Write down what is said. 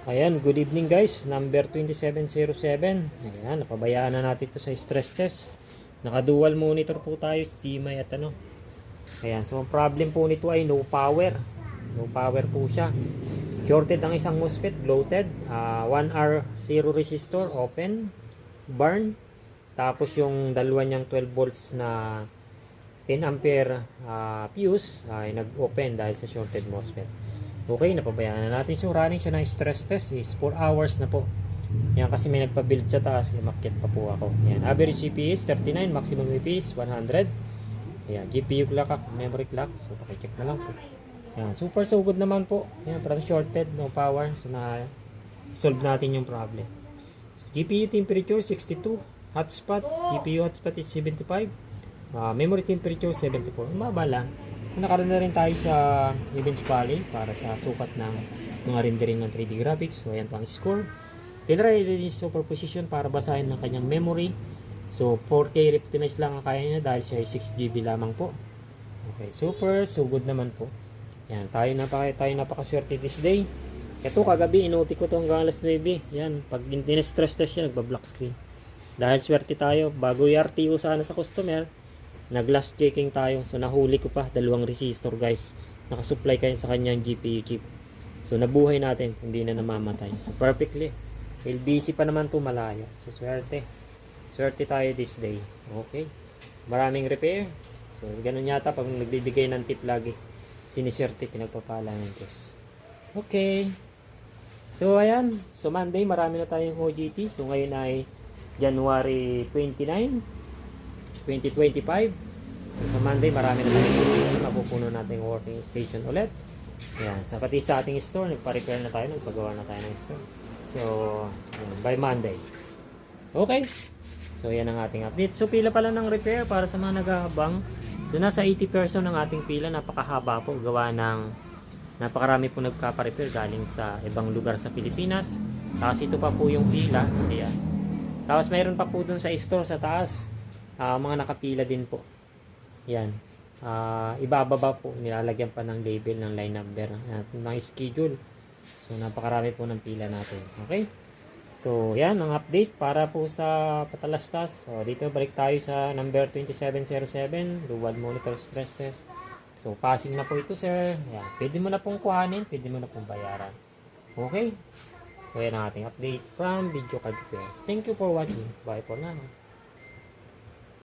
Ayan, good evening guys. Number 2707. Ayan, napabayaan na natin ito sa stress test. Naka-dual monitor po tayo, GMI at ano. Ayan, so ang problem po nito ay no power. No power po siya. Shorted ang isang MOSFET, bloated. 1R 0 resistor, open. Burn. Tapos yung dalawa niyang 12 volts na 10 ampere fuse ay nag-open dahil sa shorted MOSFET. Okay, napabayaan na natin. So, running siya ng stress test is 4 hours na po. Yan, kasi may nagpa-build sa taas. Umakyat pa po ako. Yan, average CPU is 39, maximum CPU is 100. Yan, GPU clock, memory clock. So, pakicheck na lang po. Yan, super so good naman po. Yan, parang shorted, no power. So, na-solve natin yung problem. So, GPU temperature 62. Hotspot, GPU hotspot is 75. Memory temperature 74. Mababa lang. Nakaroon na rin tayo sa Events Valley para sa sukat ng mga rendering ng 3D graphics. So, ayan po ang score. General superposition para basahin ng kanyang memory. So, 4K optimize lang ang kaya niya dahil siya ay 6GB lamang po. Okay, super. So, good naman po. Yan, tayo napakaswerte this day. Ito, kagabi, inuti ko ito hanggang alas 9. Yan, pag in-stress test siya, nagba-black screen. Dahil swerte tayo, bago i-RTO sana sa customer, nag-last checking tayo. So, nahuli ko pa 2 resistor guys. Nakasupply kayo sa kanyang GPU chip. So, nabuhay natin. Hindi na namamatay. So, perfectly. LBC pa naman to malayo. So, swerte. Swerte tayo this day. Okay. Maraming repair. So, ganun yata pag nagbibigay ng tip lagi. Siniswerte, pinagpapala ng Diyos. Okay. So, ayan. So, Monday, marami na tayong OJT. So, ngayon ay January 29. 2025. So, sa Monday, marami na tayong mapupuno natin working station ulit. Ayan. Sa pati sa ating store, nagpa-repair na tayo, nagpagawa na tayo ng store. So, by Monday. Okay. So, yan ang ating update. So, pila pala ng repair para sa mga naghahabang. So, nasa 80% ng ating pila. Napakahaba po. Gawa ng napakarami po nagkapa-repair galing sa ibang lugar sa Pilipinas. Tapos, ito pa po yung pila. Ayan. Tapos, mayroon pa po dun sa store sa taas. Mga nakapila din po. Yan. Ibababa po. Nilalagyan pa ng label ng line number. Ng schedule. So, napakarami po ng pila natin. Okay? So, yan ang update para po sa Patalastas. So, dito balik tayo sa number 2707. Dual monitor stress test. So, passing na po ito, sir. Yan. Pwede mo na pong kuhanin. Pwede mo na pong bayaran. Okay? So, yan ang ating update from Video Card Repairs. Thank you for watching. Bye for now.